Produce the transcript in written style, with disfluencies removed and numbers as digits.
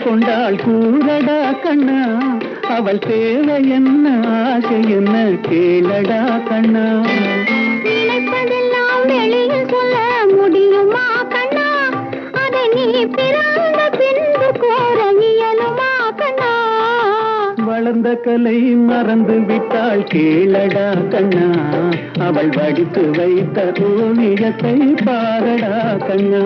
கொண்டாள் கூறடா கண்ணா, அவள் தேவை என்ன ஆசை என்ன கேளடா கண்ணா. நினைப்பதெல்லாம் வெளியில் சொல்ல முடியுமா கண்ணா, அதை நீ பிறந்த பின்பு கோர இயலுமா கண்ணா. வளர்ந்த கலை மறந்து விட்டாள் கேளடா கண்ணா, அவள் வடித்து வைத்த ஓவியத்தை பாரடா கண்ணா.